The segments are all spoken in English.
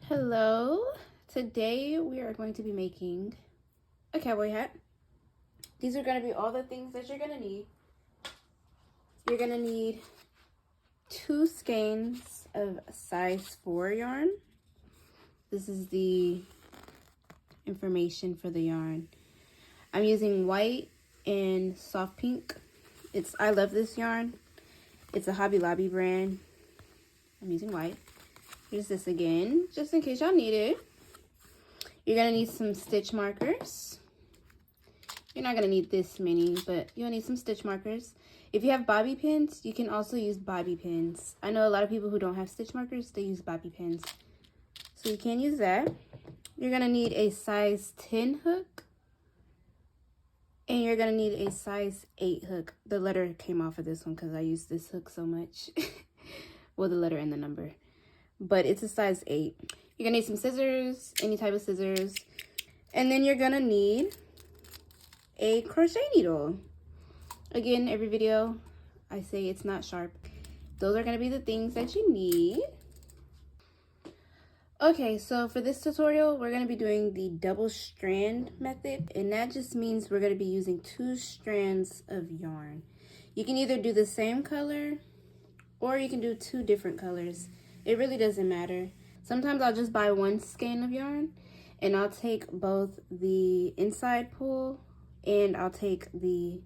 Hello, today we are going to be making a cowboy hat. These are going to be all the things that you're going to need. You're going to need 2 skeins of size 4 yarn. This is the information for the yarn. I'm using white and soft pink. I love this yarn. It's a Hobby Lobby brand. I'm using white. Here's this again, just in case y'all need it. You're gonna need some stitch markers. You're not gonna need this many, but you'll need some stitch markers. If you have bobby pins, you can also use bobby pins. I know a lot of people who don't have stitch markers, they use bobby pins. So you can use that. You're gonna need a size 10 hook. And you're gonna need a size 8 hook. The letter came off of this one because I used this hook so much. Well, the letter and the number. But it's a size 8. You're gonna need some scissors, any type of scissors. And then you're gonna need a crochet needle. Again, every video I say it's not sharp. Those are gonna be the things that you need. Okay, so for this tutorial, we're gonna be doing the double strand method, and that just means we're gonna be using 2 strands of yarn. You can either do the same color or you can do 2 different colors. It really doesn't matter. Sometimes I'll just buy 1 skein of yarn and I'll take both the inside pull and I'll take the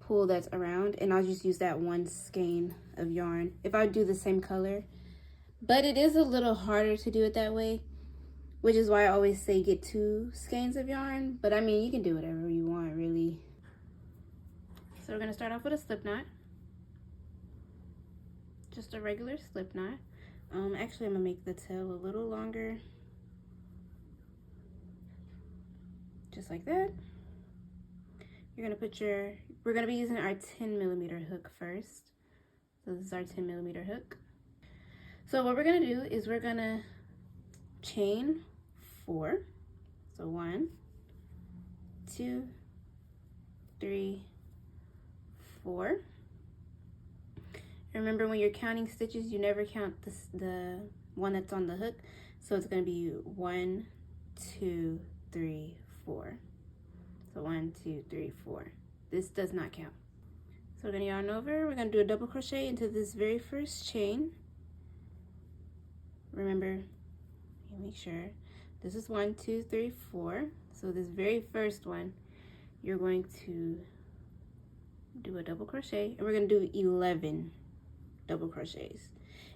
pull that's around, and I'll just use that 1 skein of yarn if I do the same color. But it is a little harder to do it that way, which is why I always say get 2 skeins of yarn. But I mean, you can do whatever you want, really. So we're gonna start off with a slip knot. Just a regular slip knot. Actually, I'm gonna make the tail a little longer. Just like that. You're gonna put we're gonna be using our 10mm hook first. So this is our 10mm hook. So what we're gonna do is we're gonna chain 4. So 1, 2, 3, 4. Remember, when you're counting stitches, you never count the one that's on the hook. So it's gonna be 1, 2, 3, 4. So 1, 2, 3, 4. This does not count. So we're gonna yarn over. We're gonna do a double crochet into this very first chain. Remember, you make sure this is 1, 2, 3, 4. So this very first one, you're going to do a double crochet, and we're gonna do 11 double crochets,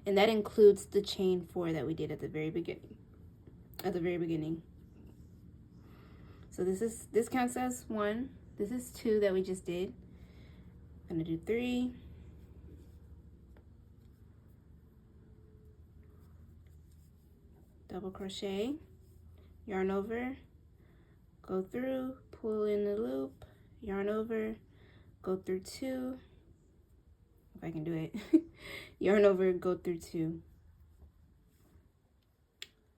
and that includes the chain 4 that we did at the very beginning. So this counts as 1. This is 2 that we just did. I'm gonna do 3, double crochet, yarn over, go through, pull in the loop, yarn over, go through 2. If I can do it. Yarn over, go through 2.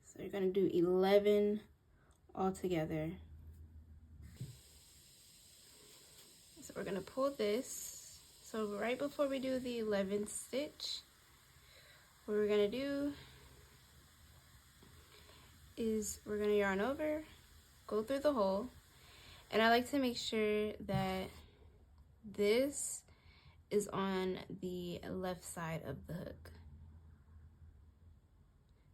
So you're gonna do 11 all together. So we're gonna pull this. So right before we do the 11th stitch, what we're gonna do is we're gonna yarn over, go through the hole, and I like to make sure that this is on the left side of the hook.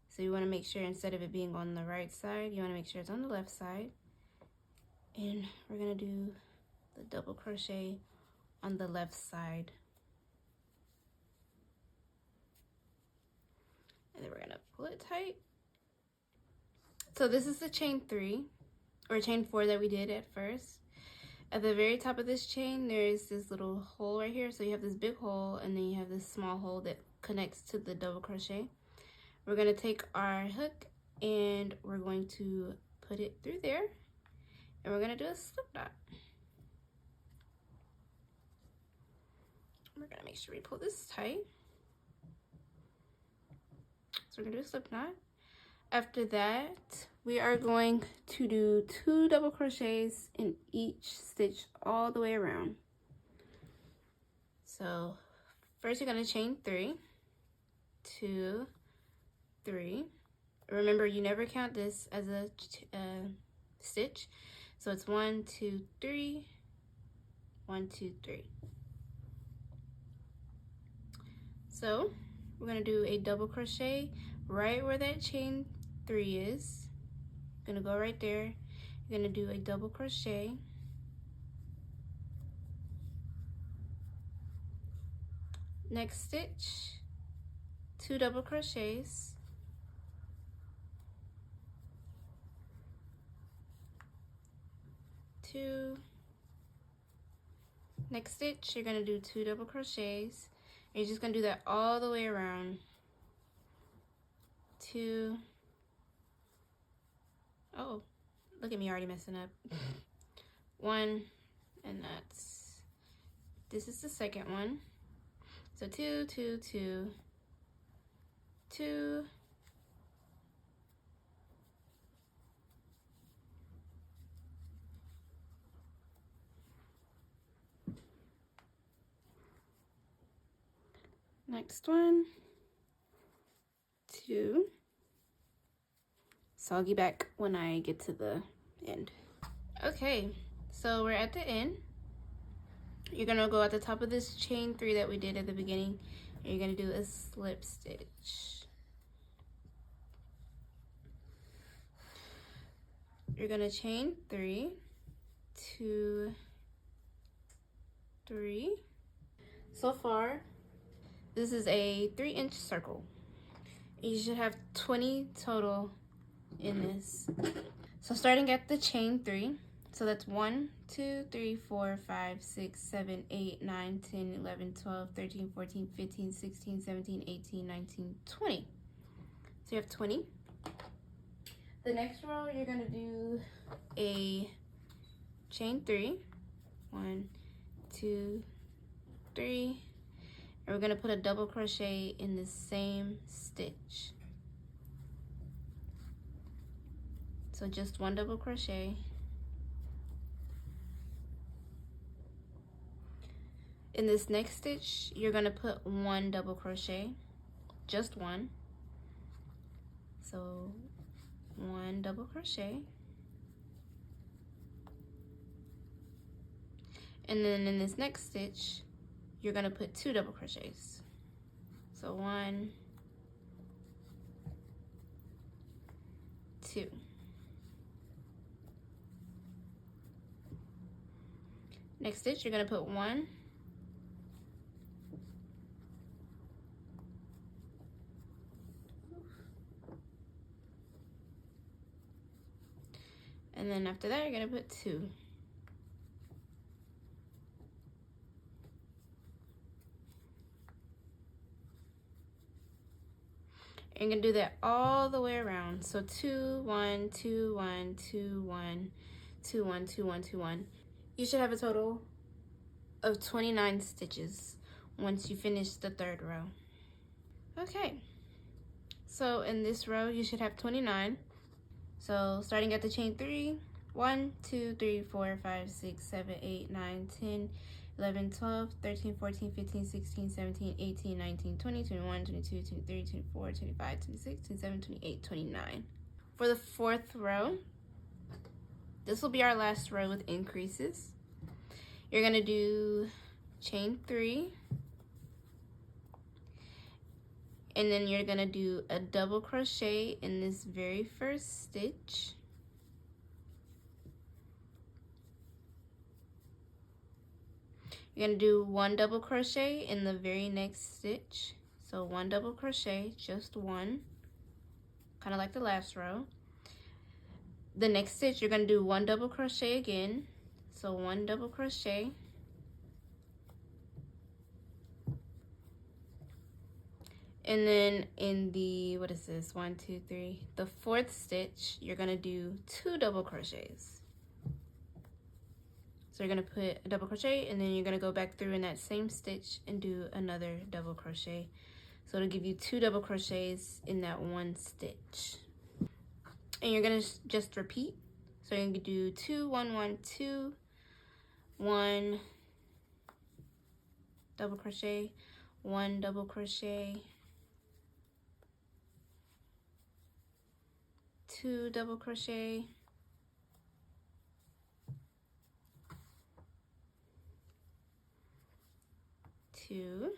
So you want to make sure, instead of it being on the right side, you want to make sure it's on the left side. And we're going to do the double crochet on the left side. And then we're going to pull it tight. So this is the chain 3 or chain 4 that we did at first. At the very top of this chain, there is this little hole right here. So you have this big hole, and then you have this small hole that connects to the double crochet. We're going to take our hook and we're going to put it through there, and we're going to do a slip knot. We're going to make sure we pull this tight. So we're going to do a slip knot. After that, we are going to do 2 double crochets in each stitch all the way around. So first you're going to chain 3, 2, 3. Remember, you never count this as a stitch. So it's 1, 2, 3, 1, 2, 3. So we're going to do a double crochet right where that chain 3 is. Gonna go right there. You're gonna do a double crochet. Next stitch, 2 double crochets. Two. Next stitch, you're gonna do 2 double crochets. And you're just gonna do that all the way around. 2. Oh, look at me already messing up. 1, and this is the second one. So 2, 2, 2, 2. Next one, 2. So I'll get back when I get to the end. Okay, so we're at the end. You're gonna go at the top of this chain 3 that we did at the beginning, and you're gonna do a slip stitch. You're gonna chain 3, 2, 3. So far, this is a 3-inch circle. You should have 20 total in this. So starting at the chain 3, so that's 1, 2, 3, 4, 5, 6, 7, 8, 9, 10, 11, 12, 13, 14, 15, 16, 17, 18, 19, 20. So you have 20. The next row, you're gonna do a chain 3, 1, 2, 3, and we're gonna put a double crochet in the same stitch. So just 1 double crochet. In this next stitch, you're gonna put 1 double crochet, just 1. So 1 double crochet. And then in this next stitch, you're gonna put 2 double crochets. So 1, 2. Next stitch, you're gonna put 1, and then after that, you're gonna put 2. You're gonna do that all the way around. So 2, 1, 2, 1, 2, 1, 2, 1, 2, 1, 2, 1. You should have a total of 29 stitches once you finish the 3rd row. Okay, so in this row, you should have 29. So starting at the chain 3, 1, 2, 3, 4, 5, 6, 7, 8, 9, 10, 11, 12, 13, 14, 15, 16, 17, 18, 19, 20, 21, 22, 23, 24, 25, 26, 27, 28, 29. For the 4th row, this will be our last row with increases. You're gonna do chain 3, and then you're gonna do a double crochet in this very first stitch. You're gonna do 1 double crochet in the very next stitch. So 1 double crochet, just 1, kind of like the last row. The next stitch, you're gonna do 1 double crochet again. So 1 double crochet. And then in the, what is this, 1, 2, 3, the 4th stitch, you're gonna do 2 double crochets. So you're gonna put a double crochet, and then you're gonna go back through in that same stitch and do another double crochet. So it'll give you 2 double crochets in that 1 stitch. and you're gonna just repeat. So you're gonna do 2, 1, 1, 2, 1 double crochet, 1 double crochet, 2 double crochet, 2,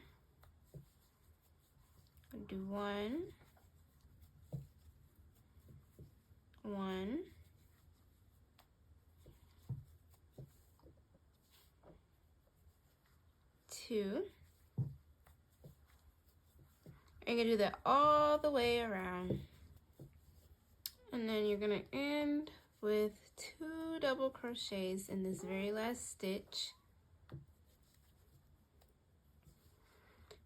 do 1, 1, 2. You're gonna do that all the way around, and then you're gonna end with 2 double crochets in this very last stitch.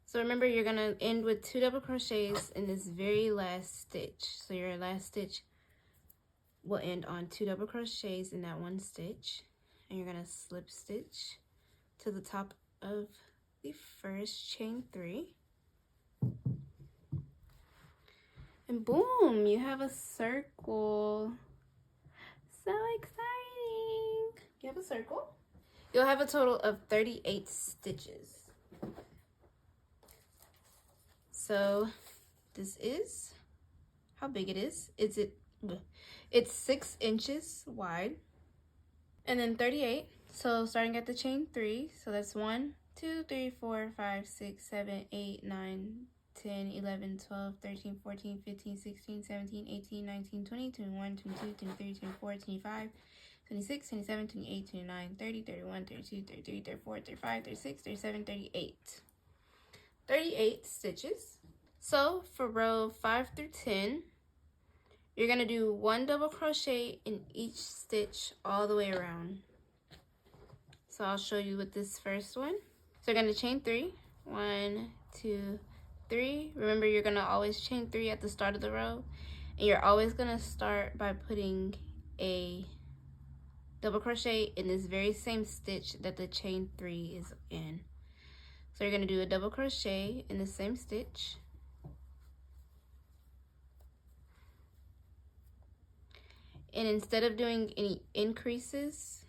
So remember, you're gonna end with 2 double crochets in this very last stitch. So your last stitch will end on 2 double crochets in that one stitch, and you're gonna slip stitch to the top of the first chain 3, and boom, you have a circle. So exciting! You have a circle. You'll have a total of 38 stitches. So this is how big it is. It's 6 inches wide, and then 38. So starting at the chain 3, so that's 1, 2, 3, 4, 5, 6, 7, 8, 9, 10, 11, 12, 13, 14, 15, 16, 17, 18, 19, 20, 21, 22, 23, 24, 25, 26, 27, 28, 29, 30, 31, 32, 33, 34, 35, 36, 37, 38. 38 stitches. So for row 5 through 10, you're gonna do 1 double crochet in each stitch all the way around. So I'll show you with this first one. So you're gonna chain 3, 1, 2, 3. Remember, you're gonna always chain 3 at the start of the row, and you're always gonna start by putting a double crochet in this very same stitch that the chain 3 is in. So you're gonna do a double crochet in the same stitch, and instead of doing any increases,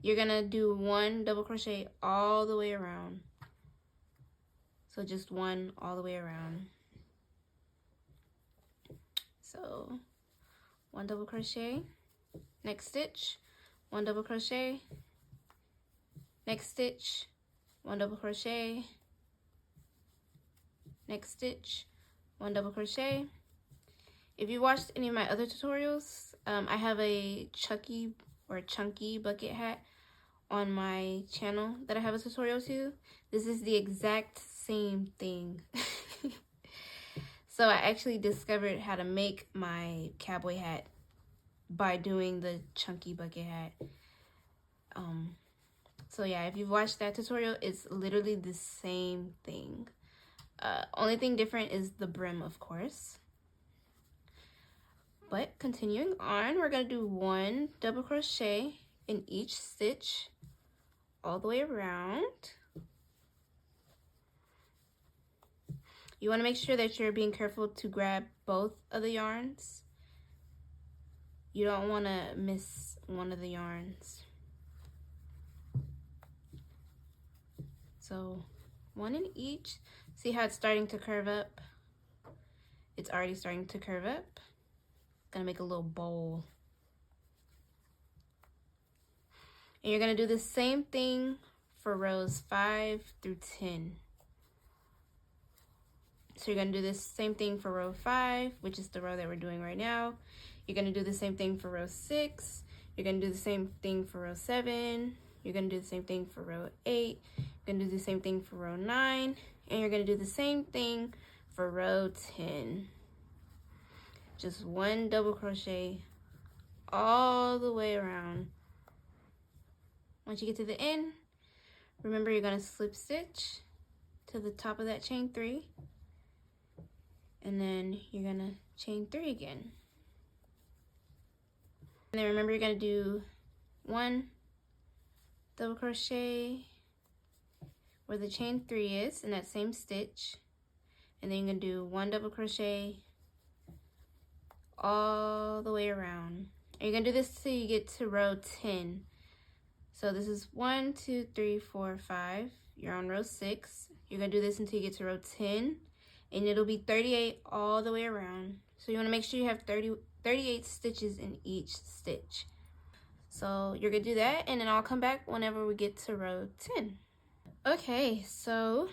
you're gonna do 1 double crochet all the way around. So just 1 all the way around. So 1 double crochet, next stitch, 1 double crochet, next stitch, 1 double crochet, next stitch, 1 double crochet. If you watched any of my other tutorials, I have a chunky bucket hat on my channel that I have a tutorial to. This is the exact same thing. So I actually discovered how to make my cowboy hat by doing the chunky bucket hat. So yeah, if you've watched that tutorial, it's literally the same thing. Only thing different is the brim, of course. But continuing on, we're gonna do 1 double crochet in each stitch all the way around. You wanna make sure that you're being careful to grab both of the yarns. You don't wanna miss one of the yarns. So 1 in each. See how it's starting to curve up? It's already starting to curve up. Gonna make a little bowl. And you're gonna do the same thing for rows 5 through 10. So you're gonna do the same thing for row 5, which is the row that we're doing right now. You're gonna do the same thing for row 6. You're gonna do the same thing for row 7. You're gonna do the same thing for row 8. You're gonna do the same thing for row 9. And you're gonna do the same thing for row 10. Just 1 double crochet all the way around. Once you get to the end, remember you're gonna slip stitch to the top of that chain 3, and then you're gonna chain 3 again. And then remember, you're gonna do 1 double crochet where the chain 3 is in that same stitch, and then you're gonna do 1 double crochet all the way around. And you're gonna do this till you get to row 10. So this is 1, 2, 3, 4, 5. You're on row 6. You're gonna do this until you get to row 10, and it'll be 38 all the way around. So you wanna make sure you have 38 stitches in each stitch. So you're gonna do that, and then I'll come back whenever we get to row 10. Okay, so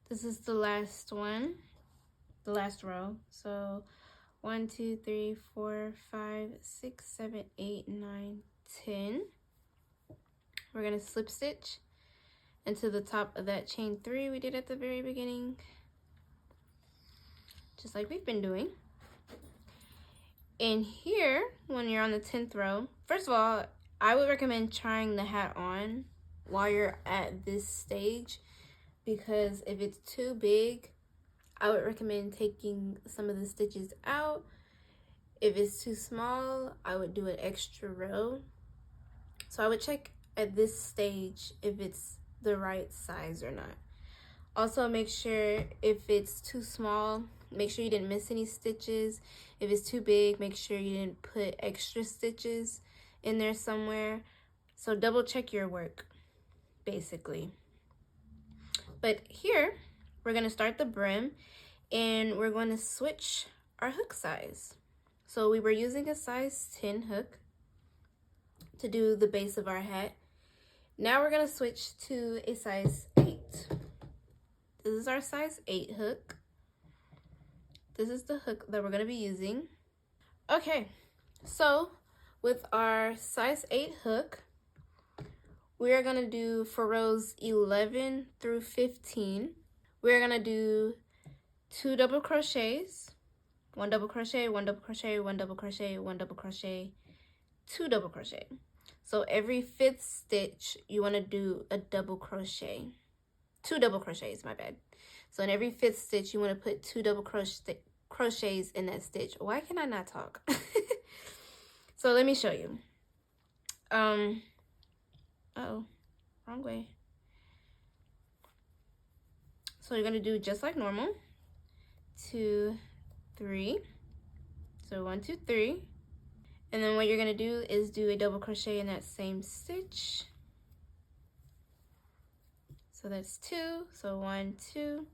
this is the last one, the last row. So 1, 2, 3, 4, 5, 6, 7, 8, 9, 10. We're gonna slip stitch into the top of that chain 3 we did at the very beginning, just like we've been doing. And here, when you're on the 10th row, first of all, I would recommend trying the hat on while you're at this stage, because if it's too big, I would recommend taking some of the stitches out. If it's too small, I would do an extra row. So I would check at this stage if it's the right size or not. Also, make sure if it's too small, make sure you didn't miss any stitches. If it's too big, make sure you didn't put extra stitches in there somewhere. So double check your work, basically. But here, we're gonna start the brim, and we're going to switch our hook size. So we were using a size 10 hook to do the base of our hat. Now we're gonna switch to a size 8. This is our size 8 hook. This is the hook that we're gonna be using. Okay, so with our size 8 hook, we are gonna do, for rows 11 through 15, we're gonna do 2 double crochets, 1 double crochet, 1 double crochet, 1 double crochet, 1 double crochet, 2 double crochet. So every 5th stitch, you want to do a double crochet. 2 double crochets, my bad. So in every 5th stitch, you want to put 2 double crochets in that stitch. Why can I not talk? So let me show you. Uh-oh, wrong way. So you're going to do just like normal. 2, 3. So 1, 2, 3. And then what you're gonna do is do a double crochet in that same stitch. So that's 2. So 1, 2.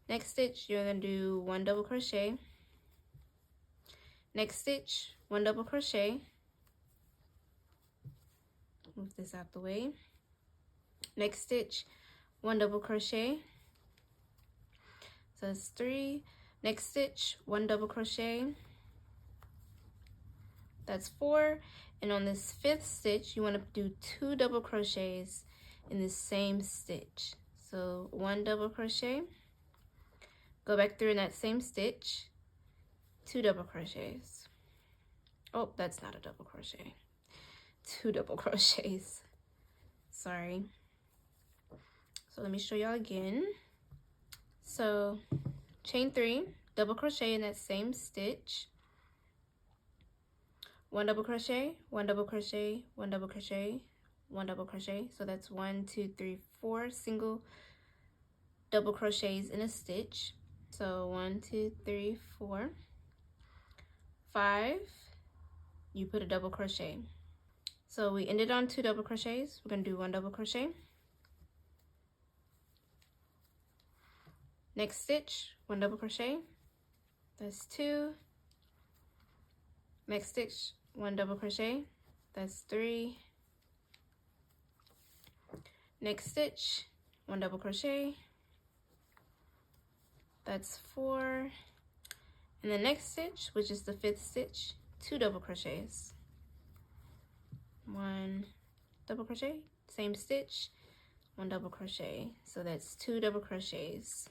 Next stitch, you're gonna do 1 double crochet. Next stitch, 1 double crochet. Move this out the way. Next stitch, 1 double crochet. So that's 3. Next stitch, 1 double crochet. That's 4. And on this 5th stitch, you want to do 2 double crochets in the same stitch. So 1 double crochet, go back through in that same stitch, 2 double crochets. Oh, that's not a double crochet. 2 double crochets. Sorry. So let me show y'all again. So chain 3, double crochet in that same stitch. 1 double crochet, 1 double crochet, 1 double crochet, 1 double crochet. So that's 1, 2, 3, 4 single double crochets in a stitch. So 1, 2, 3, 4, 5. You put a double crochet. So we ended on 2 double crochets. We're gonna do 1 double crochet. Next stitch, 1 double crochet. That's 2. Next stitch, 1 double crochet. That's 3. Next stitch, 1 double crochet. That's 4. And the next stitch, which is the 5th stitch, 2 double crochets. 1 double crochet, same stitch, 1 double crochet. So that's 2 double crochets.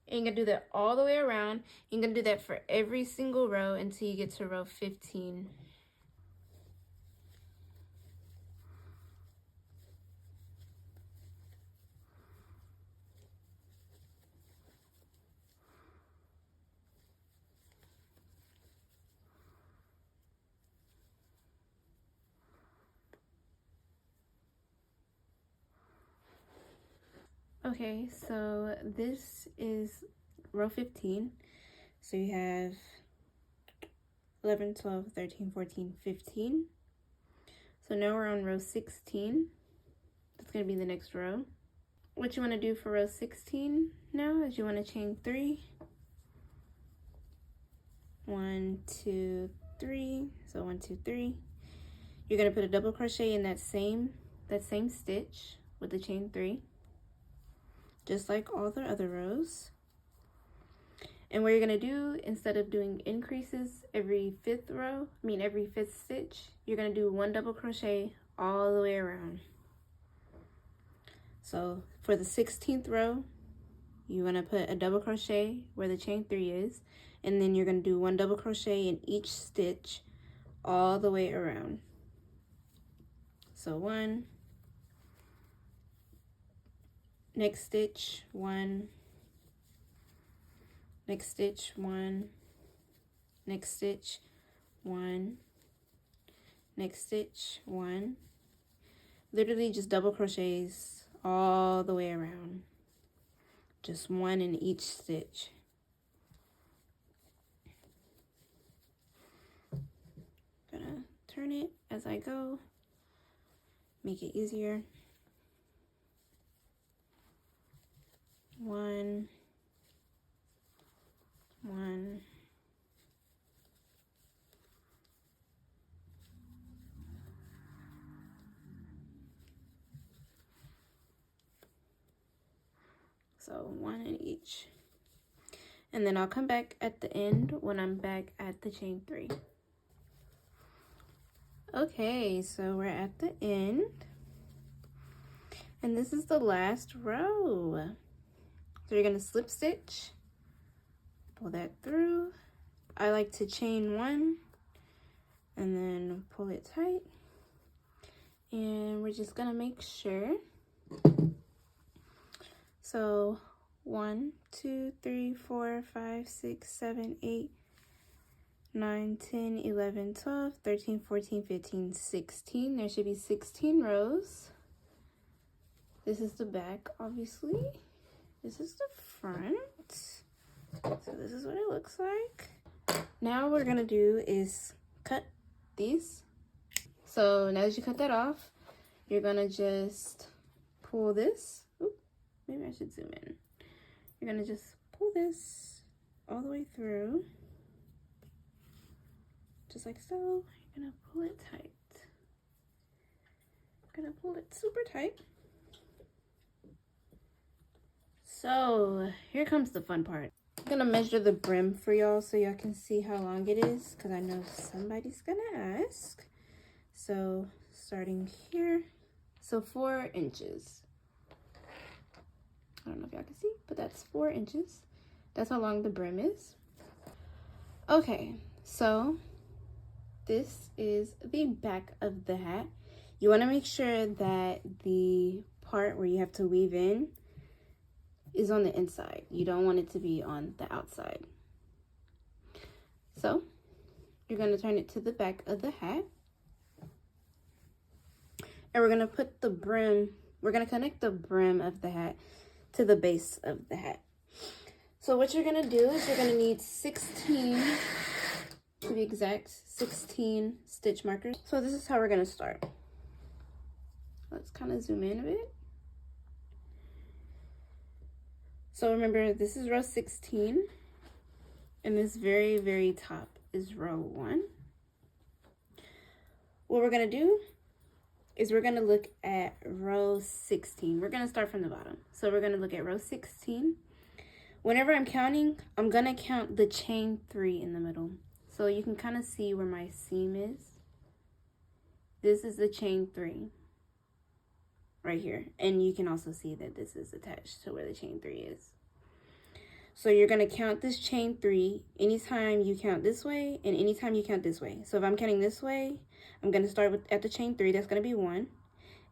And you're gonna do that all the way around. You're gonna do that for every single row until you get to row 15. Okay, so this is row 15. So you have 11, 12, 13, 14, 15. So now we're on row 16. That's going to be the next row. What you want to do for row 16 now is you want to chain 3. 1, 2, 3. So 1, 2, 3. You're going to put a double crochet in that same stitch with the chain 3, just like all the other rows. And what you're going to do, instead of doing increases every fifth stitch, you're going to do 1 double crochet all the way around. So for the 16th row, you're going to put a double crochet where the chain 3 is, and then you're going to do 1 double crochet in each stitch all the way around. So 1, next stitch 1, next stitch 1, next stitch 1, next stitch 1. Literally just double crochets all the way around, just 1 in each stitch. Gonna turn it as I go, make it easier. 1, 1, so 1 in each, and then I'll come back at the end when I'm back at the chain 3. Okay, so we're at the end, and this is the last row. So you're going to slip stitch, pull that through. I like to chain 1 and then pull it tight, and we're just going to make sure. So 1, 2, 3, 4, 5, 6, 7, 8, 9, 10, 11, 12, 13, 14, 15, 16. There should be 16 rows. This is the back, obviously. This is the front. So this is what it looks like. Now what we're gonna do is cut these. So now that you cut that off, you're gonna just pull this. Oop, maybe I should zoom in. You're gonna just pull this all the way through, just like so. You're gonna pull it tight. You're gonna pull it super tight. So here comes the fun part. I'm gonna measure the brim for y'all so y'all can see how long it is, because I know somebody's gonna ask. So starting here, so 4 inches. I don't know if y'all can see, but that's 4 inches. That's how long the brim is. Okay, so this is the back of the hat. You want to make sure that the part where you have to weave in is on the inside. You don't want it to be on the outside. So you're going to turn it to the back of the hat, and we're going to put the brim, we're going to connect the brim of the hat to the base of the hat. So what you're going to do is you're going to need 16, to be exact, 16 stitch markers. So this is how we're going to start. Let's kind of zoom in a bit. So remember, this is row 16, and this very, very top is row 1. What we're going to do is we're going to look at row 16. We're going to start from the bottom. So we're going to look at row 16. Whenever I'm counting, I'm going to count the chain 3 in the middle. So you can kind of see where my seam is. This is the chain 3 right here. And you can also see that this is attached to where the chain 3 is. So you're going to count this chain 3 anytime you count this way and anytime you count this way. So if I'm counting this way, I'm going to start at the chain 3. That's going to be 1.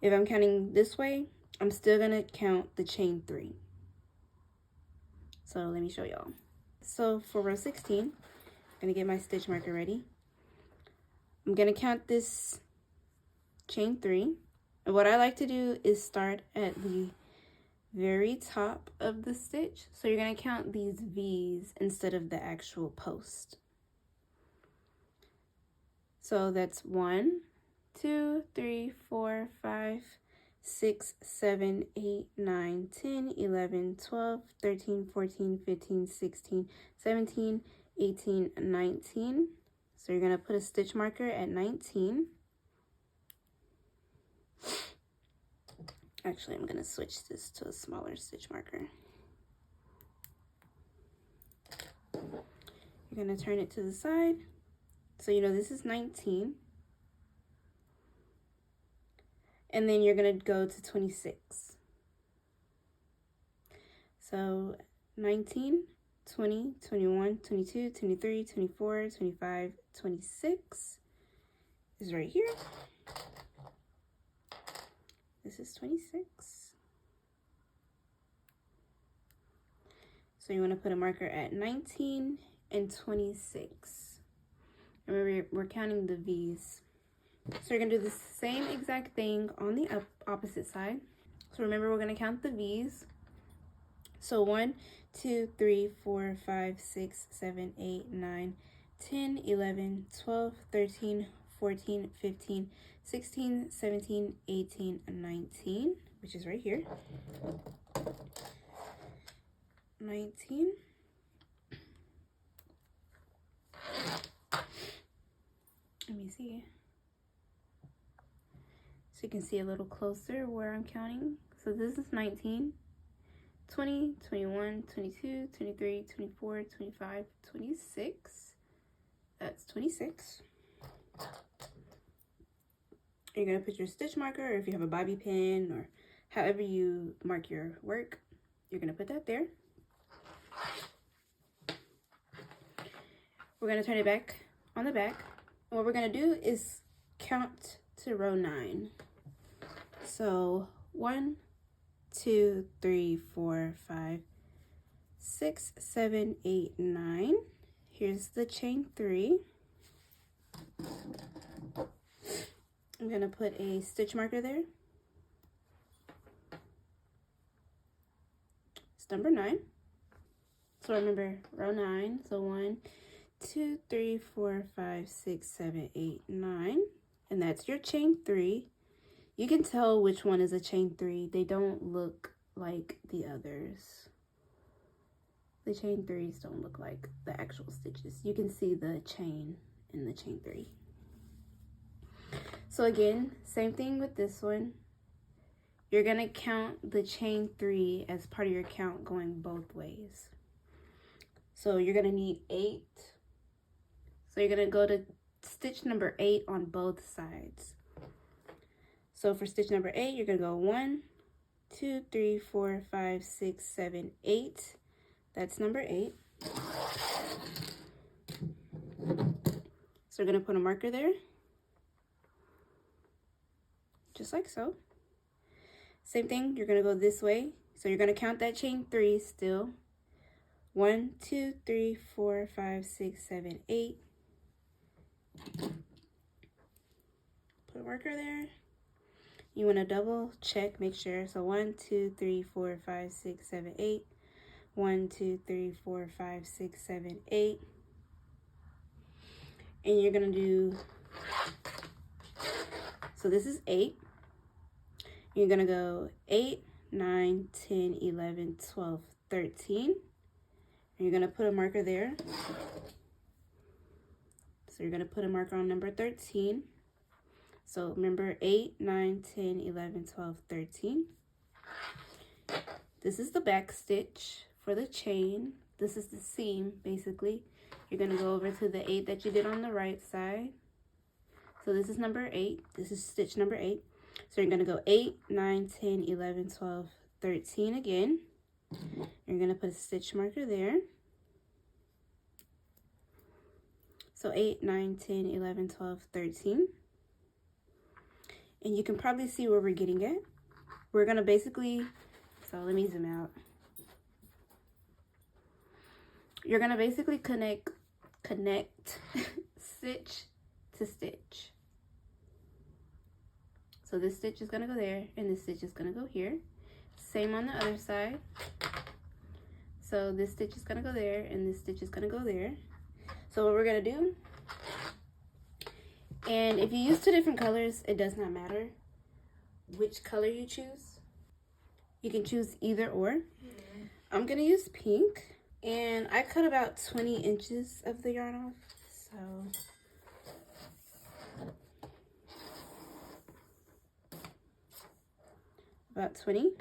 If I'm counting this way, I'm still going to count the chain 3. So let me show y'all. So for row 16, I'm going to get my stitch marker ready. I'm going to count this chain 3. And what I like to do is start at the very top of the stitch. So you're going to count these V's instead of the actual post. So that's 1, 2, 3, 4, 5, 6, 7, 8, 9, 10, 11, 12, 13, 14, 15, 16, 17, 18, 19. So you're going to put a stitch marker at 19. Actually, I'm going to switch this to a smaller stitch marker. You're going to turn it to the side. So you know this is 19. And then you're going to go to 26. So 19, 20, 21, 22, 23, 24, 25, 26 is right here. This is 26. So you want to put a marker at 19 and 26. Remember, we're counting the V's. So you're going to do the same exact thing on the opposite side. So remember, we're going to count the V's. So 1, 2, 3, 4, 5, 6, 7, 8, 9, 10, 11, 12, 13, 14, 15, 16, 17, 18, 19, which is right here. 19. Let me see. So you can see a little closer where I'm counting. So this is 19, 20, 21, 22, 23, 24, 25, 26. That's 26. You're going to put your stitch marker, or if you have a bobby pin, or however you mark your work, you're going to put that there. We're going to turn it back on the back. And what we're going to do is count to row 9. So 1, 2, 3, 4, 5, 6, 7, 8, 9. Here's the chain 3. I'm going to put a stitch marker there. It's number 9. So remember, row 9. So 1, 2, 3, 4, 5, 6, 7, 8, 9. And that's your chain 3. You can tell which one is a chain 3. They don't look like the others. The chain 3s don't look like the actual stitches. You can see the chain in the chain 3. So again, same thing with this one. You're gonna count the chain 3 as part of your count going both ways. So you're gonna need 8. So you're gonna go to stitch number 8 on both sides. So for stitch number 8, you're gonna go 1, 2, 3, 4, 5, 6, 7, 8. That's number 8. So we're gonna put a marker there. Just like so. Same thing, you're gonna go this way. So you're gonna count that chain 3 still. 1, 2, 3, 4, 5, 6, 7, 8. Put a marker there. You wanna double check, make sure. So 1, 2, 3, 4, 5, 6, 7, 8. 1, 2, 3, 4, 5, 6, 7, 8. And you're gonna do, so this is 8. You're gonna go 8, 9, 10, 11, 12, 13. And you're gonna put a marker there. So you're gonna put a marker on number 13. So remember 8, 9, 10, 11, 12, 13. This is the back stitch for the chain. This is the seam, basically. You're gonna go over to the 8 that you did on the right side. So this is number 8. This is stitch number 8. So you're gonna go 8, 9, 10, 11, 12, 13 again. You're gonna put a stitch marker there. So 8, 9, 10, 11, 12, 13. And you can probably see where we're getting at. We're gonna basically, so let me zoom out. You're gonna basically connect stitch to stitch. So this stitch is gonna go there, and this stitch is gonna go here. Same on the other side. So this stitch is gonna go there, and this stitch is gonna go there. So what we're gonna do And if you use 2 different colors, it does not matter which color you choose. You can choose either or. I'm gonna use pink, and I cut about 20 inches of the yarn off, so about 20.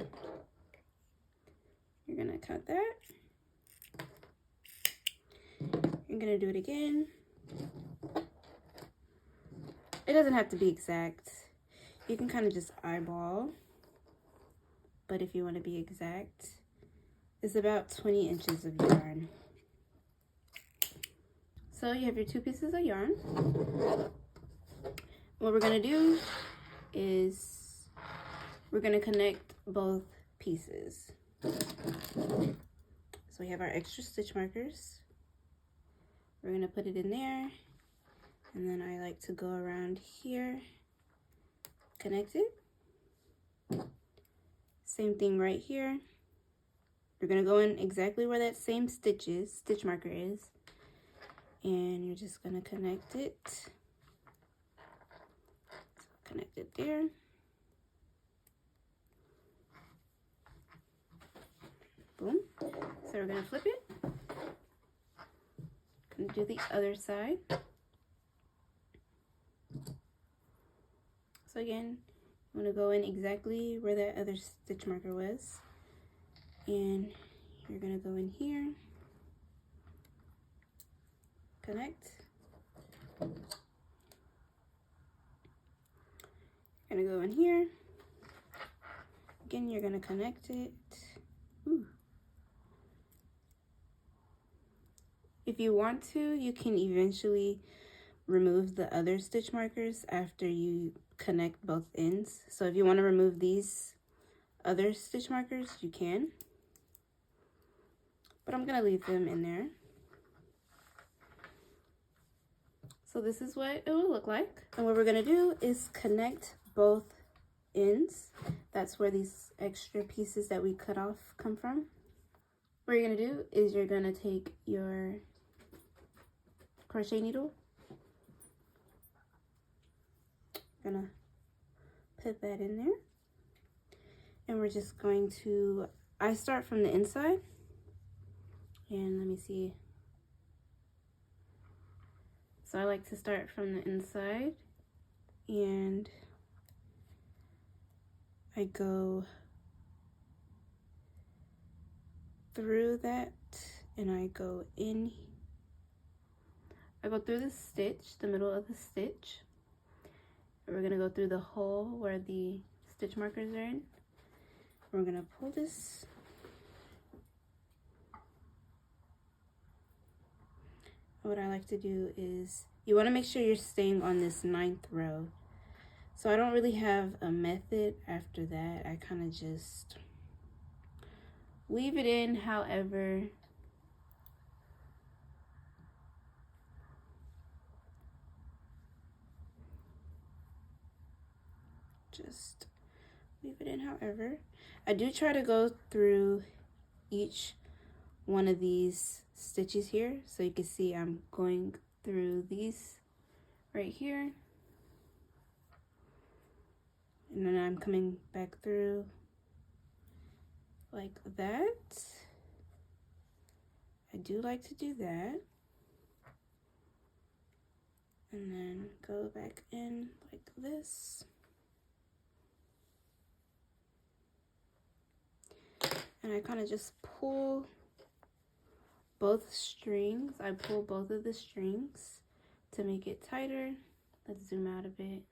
You're gonna cut that. You're gonna do it again. It doesn't have to be exact. You can kind of just eyeball, but if you want to be exact, it's about 20 inches of yarn. So you have your 2 pieces of yarn. What we're gonna do is we're gonna connect both pieces. So we have our extra stitch markers. We're gonna put it in there, and then I like to go around here, connect it. Same thing right here. You're gonna go in exactly where that same stitch marker is, and you're just gonna connect it. Connect it there. Boom. So we're gonna flip it. Gonna do the other side. So again, I'm gonna go in exactly where that other stitch marker was, and you're gonna go in here, connect. You're gonna go in here. Again, you're gonna connect it. Ooh. If you want to, you can eventually remove the other stitch markers after you connect both ends. So if you want to remove these other stitch markers, you can. But I'm gonna leave them in there. So this is what it will look like. And what we're gonna do is connect both ends. That's where these extra pieces that we cut off come from. What you're gonna do is you're gonna take your crochet needle, gonna put that in there, and we're just going to, I start from the inside, and let me see. So I like to start from the inside, and I go through that, and I go in. I go through the stitch, the middle of the stitch. And we're gonna go through the hole where the stitch markers are in. We're gonna pull this. What I like to do is, you wanna make sure you're staying on this 9th row. So I don't really have a method after that. I kind of just weave it in however just leave it in however. I do try to go through each one of these stitches here, so you can see I'm going through these right here, and then I'm coming back through like that. I do like to do that, and then go back in like this. And I kind of just pull both strings. I pull both of the strings to make it tighter. Let's zoom out a bit.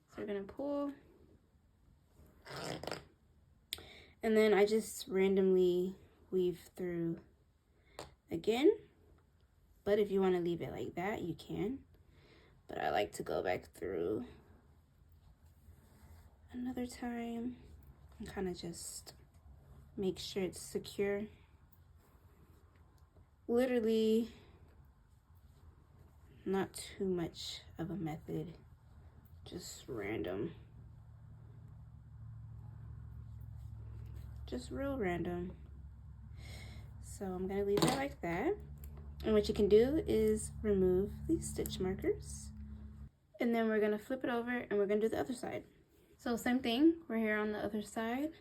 So we're gonna pull. And then I just randomly weave through again. But if you want to leave it like that, you can. But I like to go back through another time and kind of just make sure it's secure. Literally not too much of a method, just random, just real random. So I'm gonna leave it like that. And what you can do is remove these stitch markers. And then we're gonna flip it over and we're gonna do the other side. So same thing, we're here on the other side.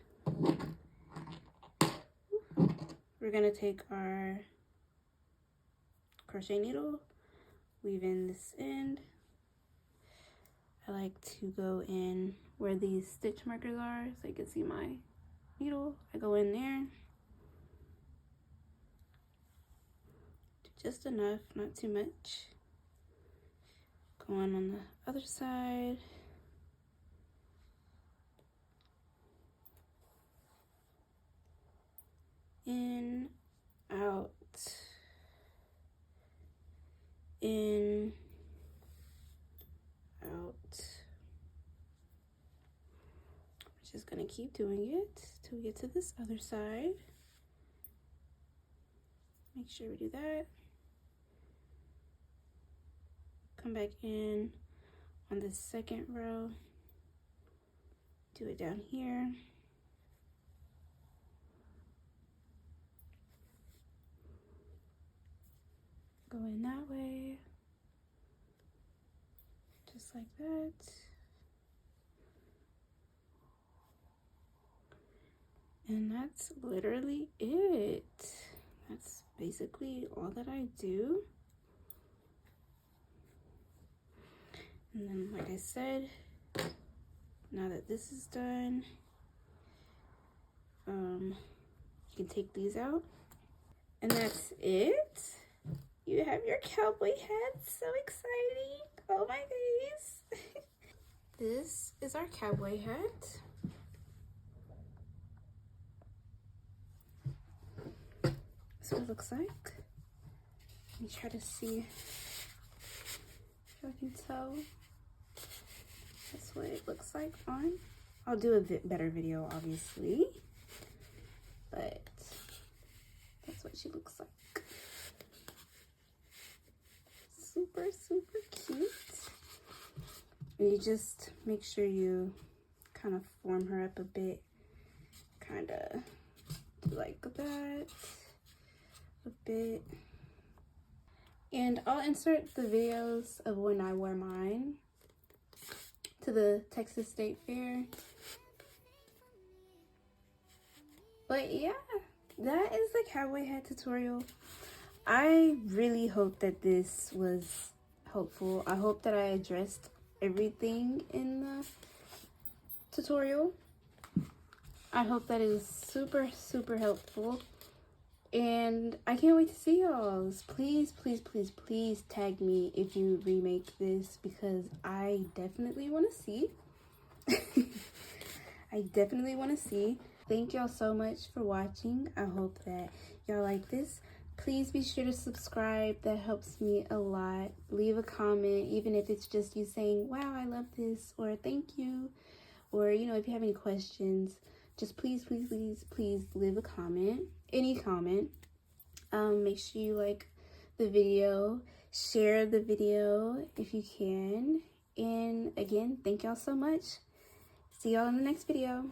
We're gonna take our crochet needle, weave in this end. I like to go in where these stitch markers are so you can see my needle. I go in there. Just enough, not too much. Going on the other side. In, out, in, out. We're just gonna keep doing it till we get to this other side. Make sure we do that. Come back in on the second row. Do it down here. Go in that way. Just like that. And that's literally it. That's basically all that I do. And then, like I said, now that this is done, you can take these out. And that's it. You have your cowboy hat. So exciting. Oh my goodness. This is our cowboy hat. That's what it looks like. Let me try to see if I can tell. That's what it looks like on. I'll do a bit better video, obviously, but that's what she looks like. Super, super cute. And you just make sure you kind of form her up a bit, kind of like that, a bit. And I'll insert the videos of when I wear mine to the Texas State Fair. But yeah, that is the cowboy hat tutorial. I really hope that this was helpful. I hope that I addressed everything in the tutorial. I hope that it was super, super helpful. And I can't wait to see y'all. Please, please, please, please tag me if you remake this, because I definitely want to see. I definitely want to see. Thank y'all so much for watching. I hope that y'all like this. Please be sure to subscribe. That helps me a lot. Leave a comment, even if it's just you saying, wow, I love this, or thank you. Or, you know, if you have any questions, just please, please, please, please leave a comment. Any comment. Make sure you like the video, share the video if you can. And again, thank y'all so much. See y'all in the next video.